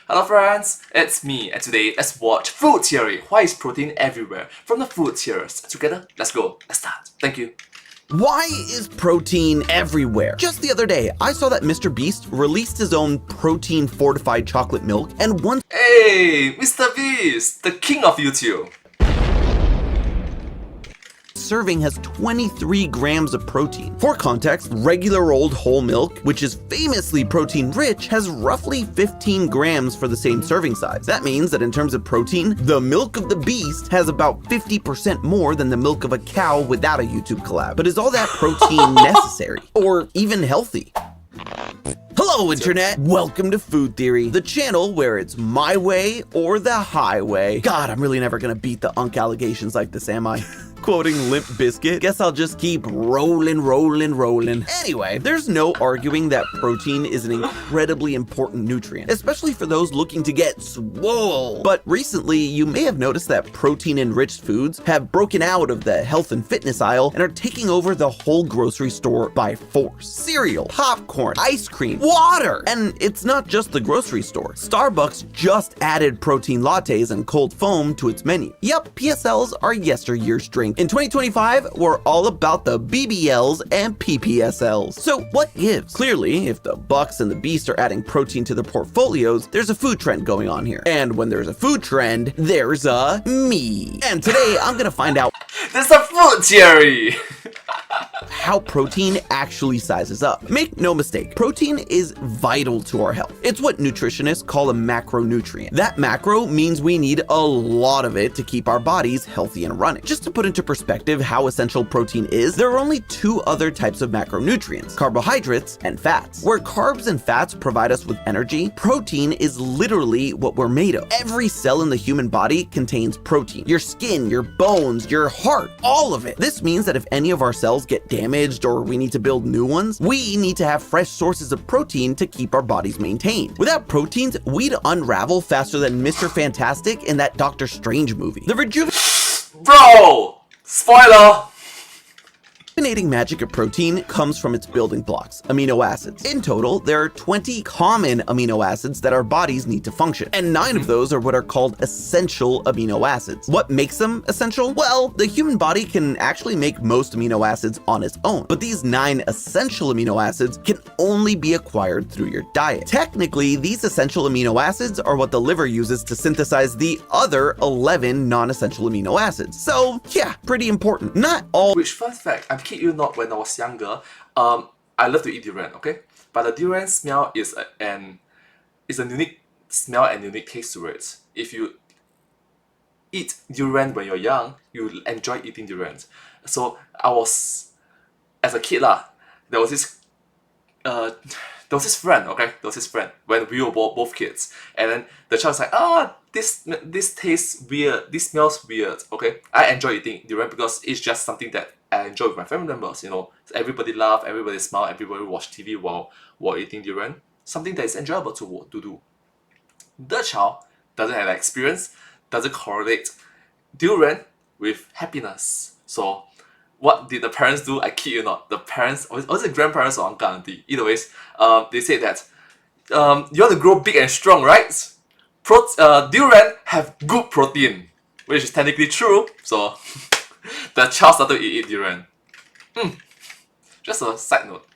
Hello friends, it's me, and today let's watch Food Theory. Why is protein everywhere? From the food theorists. Together, let's go. Let's start. Thank you. Why is protein everywhere? Just the other day, I saw that Mr. Beast released his own protein-fortified chocolate milk, and one Hey, Mr. Beast, the king of YouTube. serving has 23 grams of protein. For context, regular old whole milk, which is famously protein-rich, has roughly 15 grams for the same serving size. That means that in terms of protein, the milk of the beast has about 50% more than the milk of a cow without a YouTube collab. But is all that protein necessary? Or even healthy? Hello internet! Welcome to Food Theory, the channel where it's my way or the highway. God, I'm really never gonna beat the unk allegations like this, am I? Quoting Limp Bizkit, guess I'll just keep rolling. Anyway, there's no arguing that protein is an incredibly important nutrient, especially for those looking to get swole. But recently, you may have noticed that protein-enriched foods have broken out of the health and fitness aisle and are taking over the whole grocery store by force. Cereal, popcorn, ice cream, water! And it's not just the grocery store. Starbucks just added protein lattes and cold foam to its menu. Yup, PSLs are yesteryear's drink. In 2025, we're all about the BBLs and PPSLs. So what gives? Clearly, if the Bucks and the Beast are adding protein to their portfolios, there's a food trend going on here. And when there's a food trend, there's a me. And today, I'm gonna find out There's a Food Theory. how protein actually sizes up. Make no mistake, protein is vital to our health. It's what nutritionists call a macronutrient. That macro means we need a lot of it to keep our bodies healthy and running. Just to put into perspective how essential protein is, there are only two other types of macronutrients, carbohydrates and fats. Where carbs and fats provide us with energy, protein is literally what we're made of. Every cell in the human body contains protein. Your skin, your bones, your heart, all of it. This means that if any of our cells get damaged or we need to build new ones, we need to have fresh sources of protein to keep our bodies maintained. Without proteins, we'd unravel faster than Mr. Fantastic in that Doctor Strange movie. The Bro! Spoiler! rejuvenating magic of protein comes from its building blocks, amino acids. In total, there are 20 common amino acids that our bodies need to function, and 9 of those are what are called essential amino acids. What makes them essential? Well, the human body can actually make most amino acids on its own, but these 9 essential amino acids can only be acquired through your diet. Technically, these essential amino acids are what the liver uses to synthesize the other 11 non-essential amino acids. So yeah, pretty important. Not all Which, fun fact, I kid you not, when I was younger, I love to eat durian, okay? But the durian smell is a unique smell and unique taste to it. If you eat durian when you're young, you enjoy eating durians. So I was, as a kid there was this friend, okay? There was this friend when we were both kids, and then the child was like, this tastes weird, this smells weird, okay? I enjoy eating durian because it's just something that I enjoy with my family members, you know. Everybody laugh, everybody smile, everybody watch TV while eating durian. Something that is enjoyable to do. The child doesn't have experience, doesn't correlate durian with happiness. So what did the parents do? I kid you not. The parents, or was it grandparents or uncle auntie? Either ways, they said that you want to grow big and strong, right? Durian have good protein, which is technically true. So the child started to eat durian. Just a side note.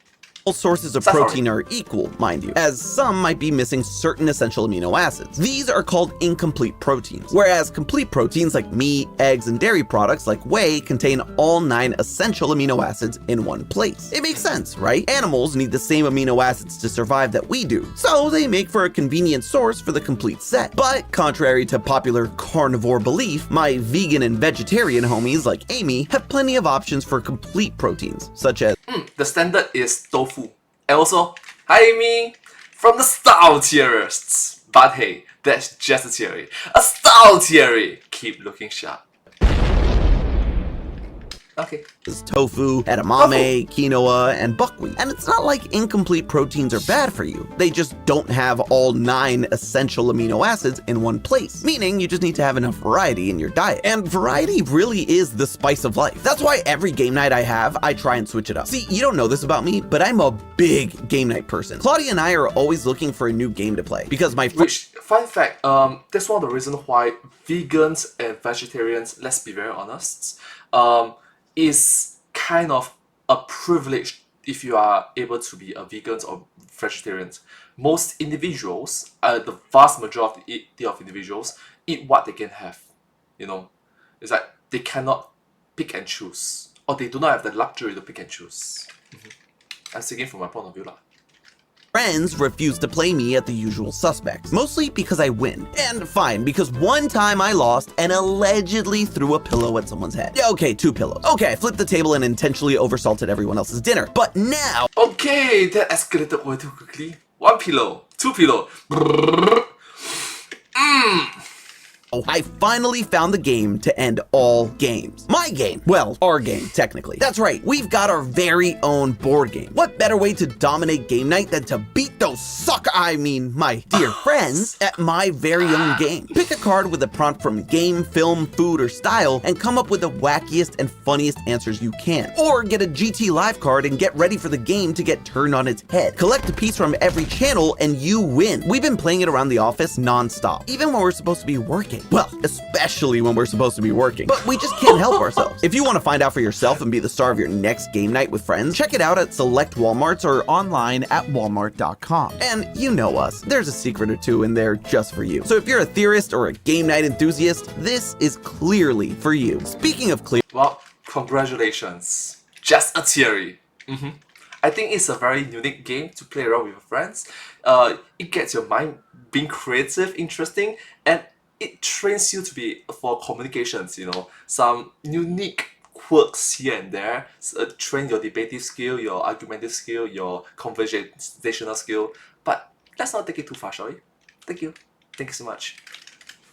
all sources of protein are equal, mind you, as some might be missing certain essential amino acids. These are called incomplete proteins, whereas complete proteins like meat, eggs, and dairy products like whey contain all 9 essential amino acids in one place. It makes sense, right? Animals need the same amino acids to survive that we do, so they make for a convenient source for the complete set. But contrary to popular carnivore belief, my vegan and vegetarian homies like Amy have plenty of options for complete proteins, such as The standard is tofu. And also, hi Amy, from the style theorists. But hey, that's just a theory. A style theory. Keep looking sharp. Okay. tofu, edamame, quinoa, and buckwheat. And it's not like incomplete proteins are bad for you. They just don't have all 9 essential amino acids in one place, meaning you just need to have enough variety in your diet. And variety really is the spice of life. That's why every game night I have, I try and switch it up. See, you don't know this about me, but I'm a big game night person. Claudia and I are always looking for a new game to play because Which, fun fact, that's one of the reasons why vegans and vegetarians, let's be very honest, is kind of a privilege if you are able to be a vegan or vegetarian. Most individuals, the vast majority of individuals, eat what they can have. You know, it's like they cannot pick and choose, or they do not have the luxury to pick and choose. I'm speaking from my point of view, lah. friends refuse to play me at the usual suspects, mostly because I win. And fine, because one time I lost and allegedly threw a pillow at someone's head. Yeah, okay, 2 pillows. Okay, I flipped the table and intentionally oversalted everyone else's dinner. But now... Okay, that escalated way too quickly. 1 pillow, 2 pillow. I finally found the game to end all games. My game. Well, our game, technically. That's right, we've got our very own board game. What better way to dominate game night than to beat those my dear friends at my very own game? Pick a card with a prompt from game, film, food, or style, and come up with the wackiest and funniest answers you can. Or get a GT Live card and get ready for the game to get turned on its head. Collect a piece from every channel and you win. We've been playing it around the office non-stop, even when we're supposed to be working. Well, especially when we're supposed to be working. But we just can't help ourselves. If you want to find out for yourself and be the star of your next game night with friends, check it out at select Walmarts or online at walmart.com. And you know us, there's a secret or two in there just for you. So if you're a theorist or a game night enthusiast, this is clearly for you. Speaking of clear... Well, congratulations. Just a theory. I think it's a very unique game to play around with your friends. It gets your mind being creative, interesting, and it trains you to be for communications, you know, some unique quirks here and there. Train your debative skill, your argumentative skill, your conversational skill. But let's not take it too far, shall we? Thank you. Thank you so much.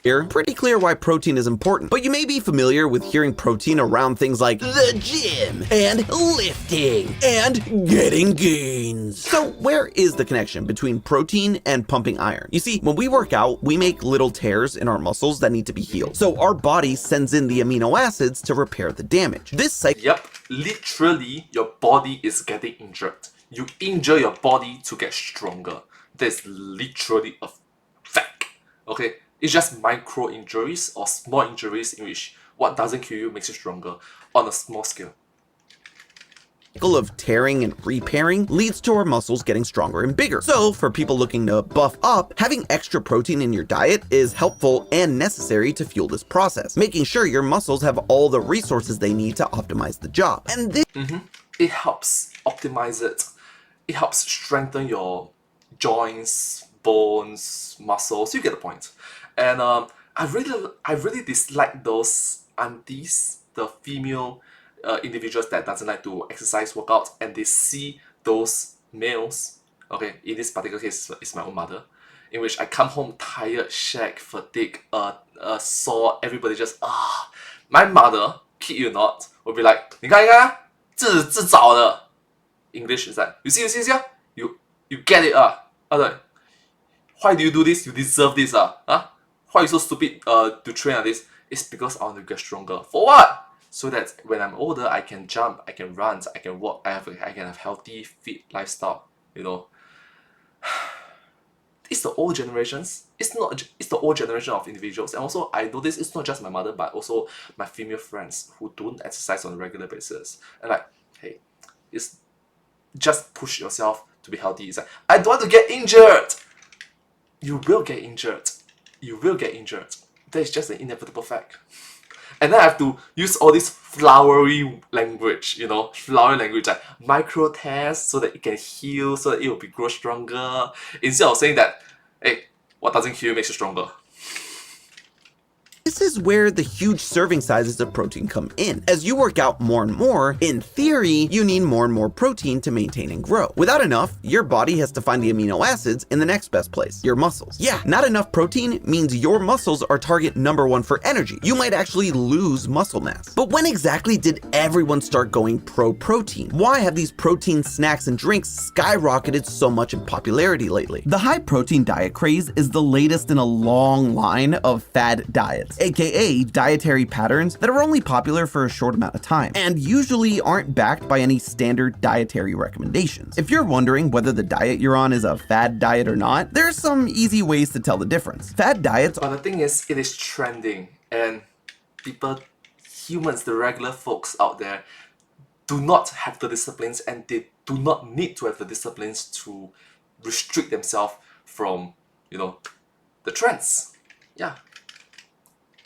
Here, pretty clear why protein is important, but you may be familiar with hearing protein around things like the gym, and lifting, and getting gains. So where is the connection between protein and pumping iron? You see, when we work out, we make little tears in our muscles that need to be healed. So our body sends in the amino acids to repair the damage. This cycle... Yep, literally your body is getting injured. You injure your body to get stronger. That's literally a fact. Okay? It's just micro injuries or small injuries in which what doesn't kill you makes you stronger on a small scale. Cycle of tearing and repairing leads to our muscles getting stronger and bigger. So for people looking to buff up, having extra protein in your diet is helpful and necessary to fuel this process, making sure your muscles have all the resources they need to optimize the job. And this... It helps optimize it. It helps strengthen your joints, bones, muscles. You get the point. And I really dislike those aunties, the female individuals that doesn't like to exercise, work out, and they see those males. Okay, in this particular case, it's my own mother, in which I come home tired, shag, fatigued, sore. Everybody just my mother, kid you not, will be like, 你看你看，自找的。English is like, you see, you get it like, why do you do this? You deserve this huh? Why are you so stupid to train on this? It's because I want to get stronger. For what? So that when I'm older, I can jump, I can run, I can walk, I can have healthy, fit lifestyle. You know, it's the old generations. It's the old generation of individuals, and also I know this. It's not just my mother, but also my female friends who don't exercise on a regular basis. And like, hey, it's just push yourself to be healthy. It's like, I don't want to get injured. You will get injured. You will get injured. That is just an inevitable fact. And then I have to use all this flowery language, you know, flowery language like micro tears so that it can heal, so that it will grow stronger. Instead of saying that, hey, what doesn't kill you makes you stronger. This this is where the huge serving sizes of protein come in. As you work out more and more, in theory, you need more and more protein to maintain and grow. Without enough, your body has to find the amino acids in the next best place, your muscles. Yeah, not enough protein means your muscles are target number one for energy. You might actually lose muscle mass. But when exactly did everyone start going pro-protein? Why have these protein snacks and drinks skyrocketed so much in popularity lately? The high protein diet craze is the latest in a long line of fad diets, aka dietary patterns that are only popular for a short amount of time, and usually aren't backed by any standard dietary recommendations. If you're wondering whether the diet you're on is a fad diet or not, there's some easy ways to tell the difference. Fad diets But the thing is, it is trending, and people, humans, the regular folks out there, do not have the disciplines, and they do not need to have the disciplines to restrict themselves from, the trends. Yeah.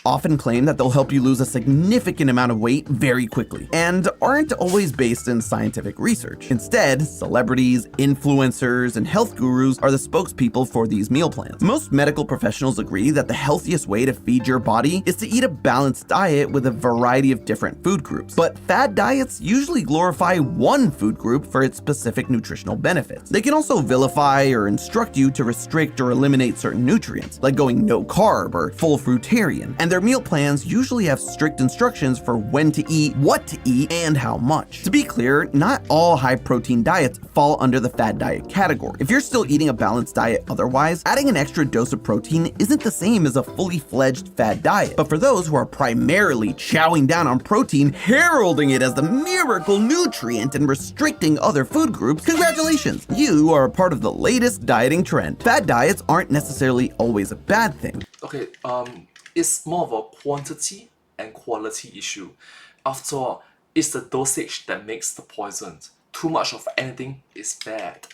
often claim that they'll help you lose a significant amount of weight very quickly, and aren't always based in scientific research. Instead, celebrities, influencers, and health gurus are the spokespeople for these meal plans. Most medical professionals agree that the healthiest way to feed your body is to eat a balanced diet with a variety of different food groups. But fad diets usually glorify one food group for its specific nutritional benefits. They can also vilify or instruct you to restrict or eliminate certain nutrients, like going no carb or full fruitarian, and their meal plans usually have strict instructions for when to eat, what to eat, and how much. To be clear, not all high protein diets fall under the fad diet category. If you're still eating a balanced diet otherwise, adding an extra dose of protein isn't the same as a fully fledged fad diet. But for those who are primarily chowing down on protein, heralding it as the miracle nutrient and restricting other food groups, congratulations! You are a part of the latest dieting trend. Fad diets aren't necessarily always a bad thing. Okay, it's more of a quantity and quality issue. After all, it's the dosage that makes the poison. Too much of anything is bad.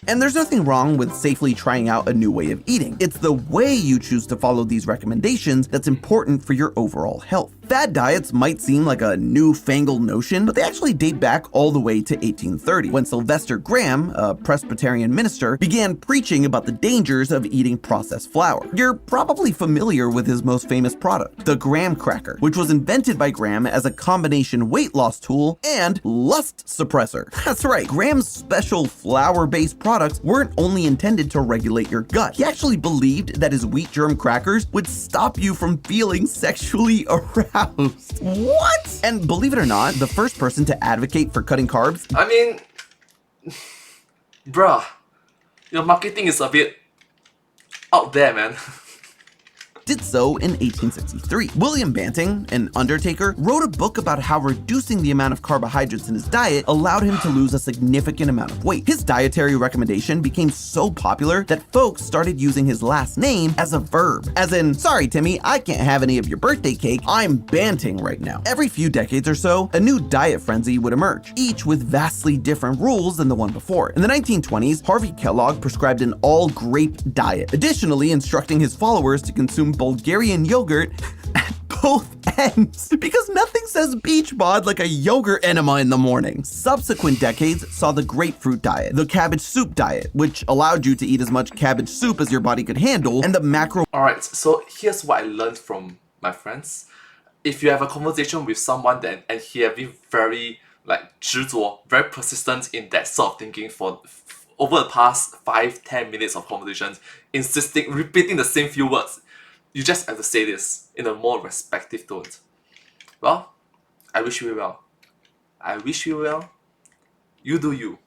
And there's nothing wrong with safely trying out a new way of eating. It's the way you choose to follow these recommendations that's important for your overall health. Fad diets might seem like a newfangled notion, but they actually date back all the way to 1830, when Sylvester Graham, a Presbyterian minister, began preaching about the dangers of eating processed flour. You're probably familiar with his most famous product, the graham cracker, which was invented by Graham as a combination weight loss tool and lust suppressor. That's right, Graham's special flour-based products weren't only intended to regulate your gut. He actually believed that his wheat germ crackers would stop you from feeling sexually aroused. What? And believe it or not, the first person to advocate for cutting carbs, I mean, bruh, your marketing is a bit out there, man. did so in 1863. William Banting, an undertaker, wrote a book about how reducing the amount of carbohydrates in his diet allowed him to lose a significant amount of weight. His dietary recommendation became so popular that folks started using his last name as a verb. As in, sorry Timmy, I can't have any of your birthday cake, I'm Banting right now. Every few decades or so, a new diet frenzy would emerge, each with vastly different rules than the one before. In the 1920s, Harvey Kellogg prescribed an all-grape diet, additionally instructing his followers to consume Bulgarian yogurt at both ends, because nothing says beach bod like a yogurt enema in the morning. Subsequent decades saw the grapefruit diet, the cabbage soup diet, which allowed you to eat as much cabbage soup as your body could handle, and the macro. Alright, so here's what I learned from my friends. If you have a conversation with someone and he have been very执着, very persistent in that sort of thinking for over the past 5-10 minutes of conversations, repeating the same few words, you just have to say this in a more respectful tone. Well, I wish you well. I wish you well. You do you.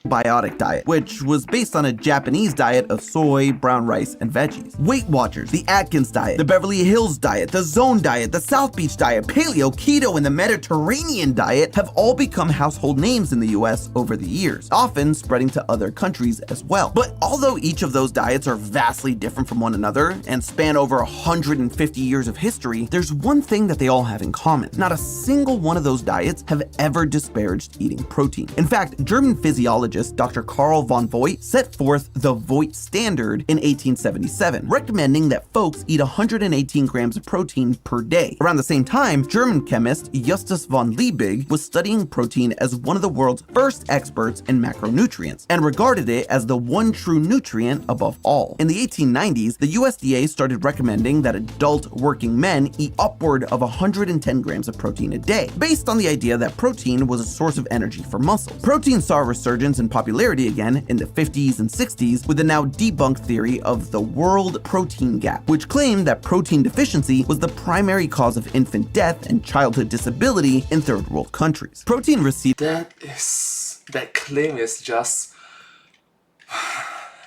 Biotic diet, which was based on a Japanese diet of soy, brown rice, and veggies. Weight Watchers, the Atkins diet, the Beverly Hills diet, the Zone diet, the South Beach diet, paleo, keto, and the Mediterranean diet have all become household names in the US over the years, often spreading to other countries as well. But although each of those diets are vastly different from one another and span over 150 years of history, there's one thing that they all have in common. Not a single one of those diets have ever disparaged eating protein. In fact, German physiologist physiologist Dr. Carl von Voigt set forth the Voigt standard in 1877, recommending that folks eat 118 grams of protein per day. Around the same time, German chemist Justus von Liebig was studying protein as one of the world's first experts in macronutrients and regarded it as the one true nutrient above all. In the 1890s, the USDA started recommending that adult working men eat upward of 110 grams of protein a day, based on the idea that protein was a source of energy for muscles. Protein saw a resurgence in popularity again in the 50s and 60s with the now debunked theory of the world protein gap, which claimed that protein deficiency was the primary cause of infant death and childhood disability in third world countries. Protein received that claim is just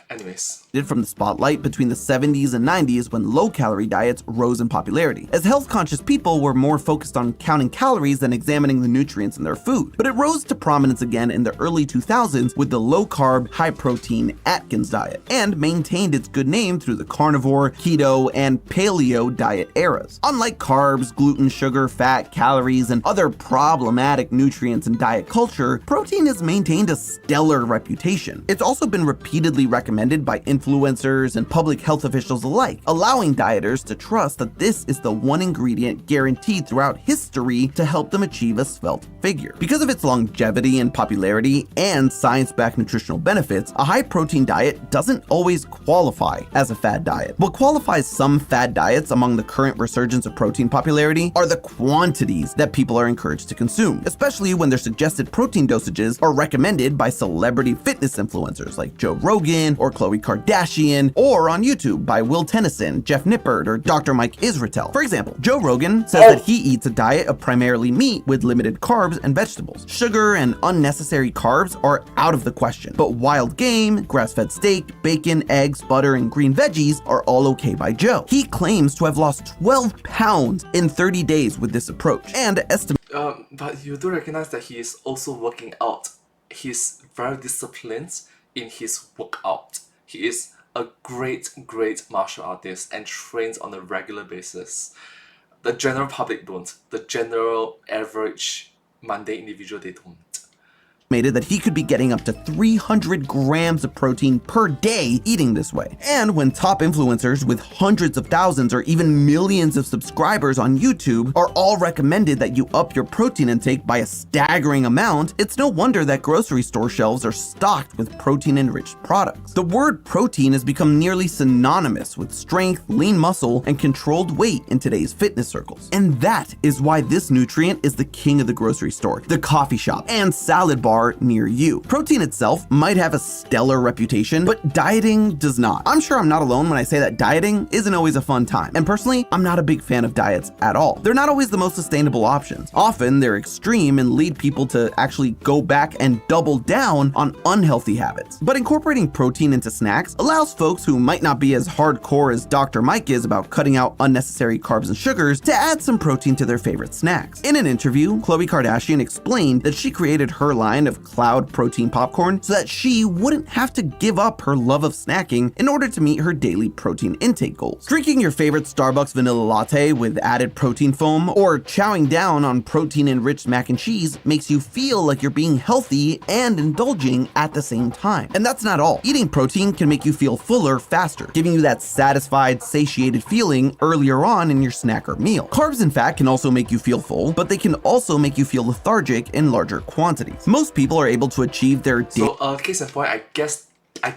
anyways. From the spotlight between the 70s and 90s when low-calorie diets rose in popularity, as health-conscious people were more focused on counting calories than examining the nutrients in their food. But it rose to prominence again in the early 2000s with the low-carb, high-protein Atkins diet, and maintained its good name through the carnivore, keto, and paleo diet eras. Unlike carbs, gluten, sugar, fat, calories, and other problematic nutrients in diet culture, protein has maintained a stellar reputation. It's also been repeatedly recommended by influencers and public health officials alike, allowing dieters to trust that this is the one ingredient guaranteed throughout history to help them achieve a svelte figure. Because of its longevity and popularity and science-backed nutritional benefits, a high-protein diet doesn't always qualify as a fad diet. What qualifies some fad diets among the current resurgence of protein popularity are the quantities that people are encouraged to consume, especially when their suggested protein dosages are recommended by celebrity fitness influencers like Joe Rogan or Khloe Kardashian, or on YouTube by Will Tennyson, Jeff Nippert, or Dr. Mike Israetel. For example, Joe Rogan says that he eats a diet of primarily meat with limited carbs and vegetables. Sugar and unnecessary carbs are out of the question, but wild game, grass-fed steak, bacon, eggs, butter, and green veggies are all okay by Joe. He claims to have lost 12 pounds in 30 days with this approach, and but you do recognize that he is also working out. He's very disciplined in his workout. He is a great martial artist and trains on a regular basis. The general public don't. The general average mundane individual, they don't. That he could be getting up to 300 grams of protein per day eating this way. And when top influencers with hundreds of thousands or even millions of subscribers on YouTube are all recommended that you up your protein intake by a staggering amount, it's no wonder that grocery store shelves are stocked with protein-enriched products. The word protein has become nearly synonymous with strength, lean muscle, and controlled weight in today's fitness circles. And that is why this nutrient is the king of the grocery store, the coffee shop, and salad bar near you. Protein itself might have a stellar reputation, but dieting does not. I'm sure I'm not alone when I say that dieting isn't always a fun time. And personally, I'm not a big fan of diets at all. They're not always the most sustainable options. Often they're extreme and lead people to actually go back and double down on unhealthy habits. But incorporating protein into snacks allows folks who might not be as hardcore as Dr. Mike is about cutting out unnecessary carbs and sugars to add some protein to their favorite snacks. In an interview, Khloe Kardashian explained that she created her line of cloud protein popcorn so that she wouldn't have to give up her love of snacking in order to meet her daily protein intake goals. Drinking your favorite Starbucks vanilla latte with added protein foam or chowing down on protein-enriched mac and cheese makes you feel like you're being healthy and indulging at the same time. And that's not all. Eating protein can make you feel fuller faster, giving you that satisfied, satiated feeling earlier on in your snack or meal. Carbs, in fact, can also make you feel full, but they can also make you feel lethargic in larger quantities. Most people are able to achieve their case in point, I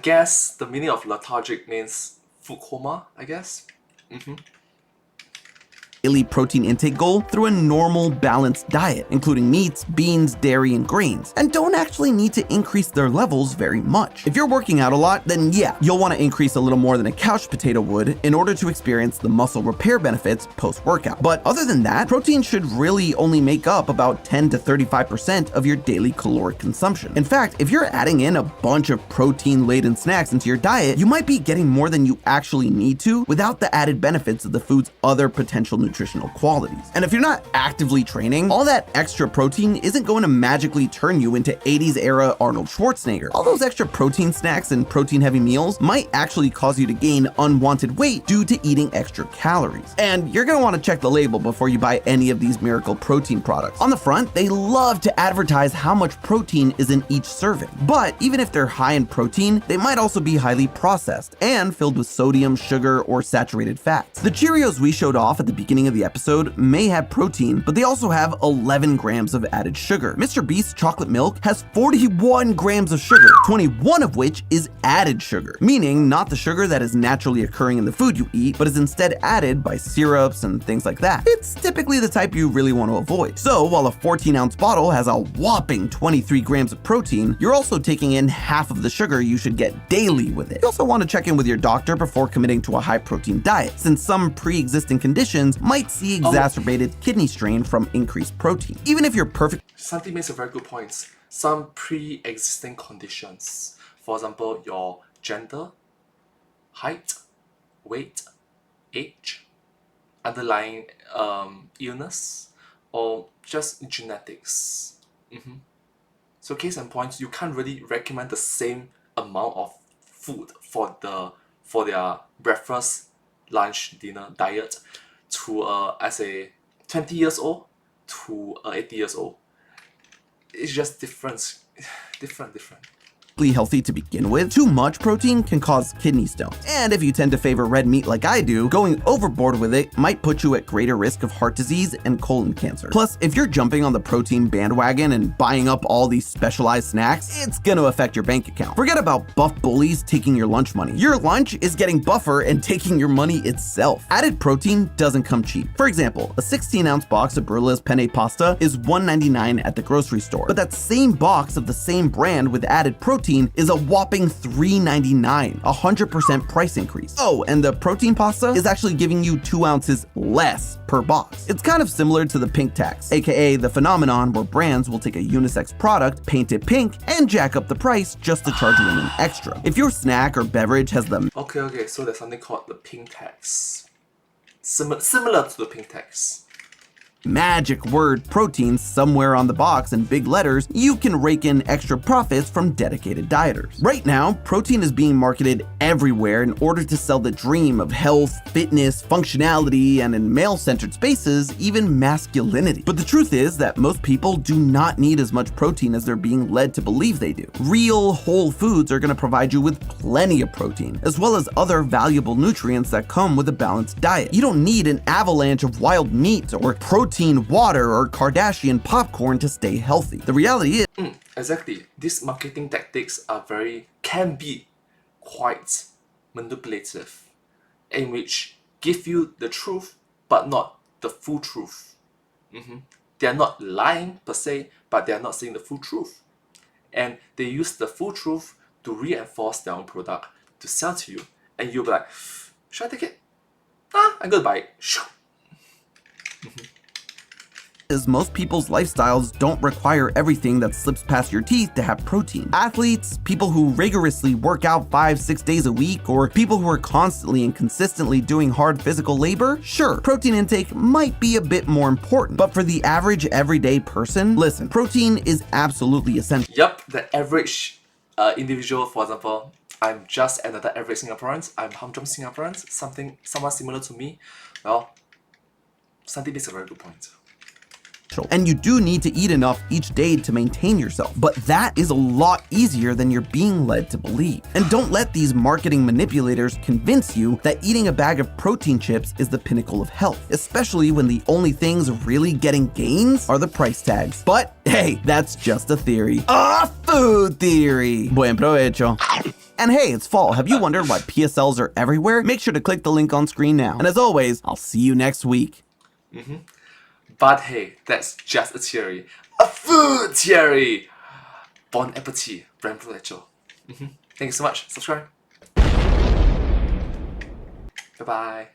guess the meaning of lethargic means food coma, I guess. daily protein intake goal through a normal, balanced diet, including meats, beans, dairy, and grains, and don't actually need to increase their levels very much. If you're working out a lot, then yeah, you'll want to increase a little more than a couch potato would in order to experience the muscle repair benefits post-workout. But other than that, protein should really only make up about 10 to 35% of your daily caloric consumption. In fact, if you're adding in a bunch of protein-laden snacks into your diet, you might be getting more than you actually need to without the added benefits of the food's other potential nutrients. nutritional qualities. And if you're not actively training, all that extra protein isn't going to magically turn you into 80s era Arnold Schwarzenegger. All those extra protein snacks and protein heavy meals might actually cause you to gain unwanted weight due to eating extra calories. And you're going to want to check the label before you buy any of these miracle protein products. On the front, they love to advertise how much protein is in each serving. But even if they're high in protein, they might also be highly processed and filled with sodium, sugar, or saturated fats. The Cheerios we showed off at the beginning of the episode may have protein, but they also have 11 grams of added sugar. Mr. Beast's chocolate milk has 41 grams of sugar, 21 of which is added sugar, meaning not the sugar that is naturally occurring in the food you eat, but is instead added by syrups and things like that. It's typically the type you really want to avoid. So while a 14-ounce bottle has a whopping 23 grams of protein, you're also taking in half of the sugar you should get daily with it. You also want to check in with your doctor before committing to a high-protein diet, since some pre-existing conditions might see exacerbated kidney strain from increased protein. Even if you're perfect. Santi makes a very good point. Some pre-existing conditions, for example, your gender, height, weight, age, underlying illness, or just genetics. So case in point, you can't really recommend the same amount of food for their breakfast, lunch, dinner diet to as a 20 years old to 80 years old. It's just different. Healthy to begin with, too much protein can cause kidney stones. And if you tend to favor red meat like I do, going overboard with it might put you at greater risk of heart disease and colon cancer. Plus, if you're jumping on the protein bandwagon and buying up all these specialized snacks, it's gonna affect your bank account. Forget about buff bullies taking your lunch money. Your lunch is getting buffer and taking your money itself. Added protein doesn't come cheap. For example, a 16-ounce box of Barulla's penne pasta is $1.99 at the grocery store, but that same box of the same brand with added protein is a whopping $3.99, 100% price increase. Oh, and the protein pasta is actually giving you 2 ounces less per box. It's kind of similar to the pink tax, aka the phenomenon where brands will take a unisex product, paint it pink, and jack up the price just to charge women extra. If your snack or beverage has the Okay, so there's something called the pink tax. Similar to the pink tax. magic word protein somewhere on the box in big letters, you can rake in extra profits from dedicated dieters. Right now, protein is being marketed everywhere in order to sell the dream of health, fitness, functionality, and in male-centered spaces, even masculinity. But the truth is that most people do not need as much protein as they're being led to believe they do. Real, whole foods are going to provide you with plenty of protein, as well as other valuable nutrients that come with a balanced diet. You don't need an avalanche of wild meat or protein water or Kardashian popcorn to stay healthy. The reality is exactly. These marketing tactics can be quite manipulative, in which give you the truth but not the full truth. They are not lying per se, but they are not saying the full truth. And they use the full truth to reinforce their own product to sell to you. And you'll be like, should I take it? I'm gonna buy it. most people's lifestyles don't require everything that slips past your teeth to have protein. Athletes, people who rigorously work out 5-6 days a week, or people who are constantly and consistently doing hard physical labor, sure, protein intake might be a bit more important. But for the average everyday person, listen, protein is absolutely essential. Yep, the average individual, for example, I'm just another average Singaporean. I'm Humdrum Singaporean, somewhat similar to me. Well, Santi makes a very good point. And you do need to eat enough each day to maintain yourself, but that is a lot easier than you're being led to believe. And don't let these marketing manipulators convince you that eating a bag of protein chips is the pinnacle of health, especially when the only things really getting gains are the price tags. But hey, that's just a theory. A food theory. Buen provecho. And hey, it's fall. Have you wondered why PSLs are everywhere? Make sure to click the link on screen now. And as always, I'll see you next week. But hey, that's just a theory. A food theory! Bon appetit, Buen provecho. Thank you so much. Subscribe. Bye-bye.